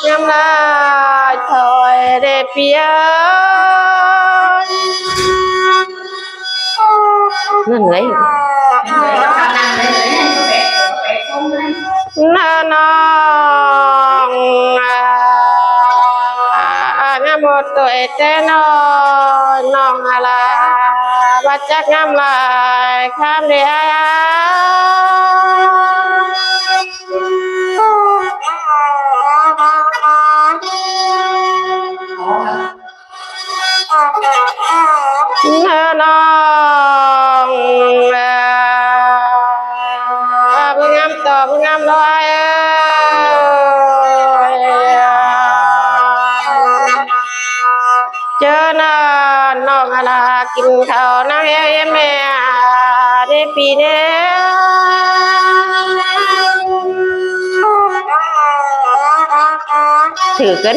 ยำลายถอยเดเปียนั่นเลยน้าน้องงามตัวเอเตนน้องอะไรบัดจักงามลายข้ามเดียน้องมึงงามต่อมึงงามลอยเจอหน้าน้องอะไรกินข้าวนั่งเอ้แม่ได้ปีเดียวถือกัน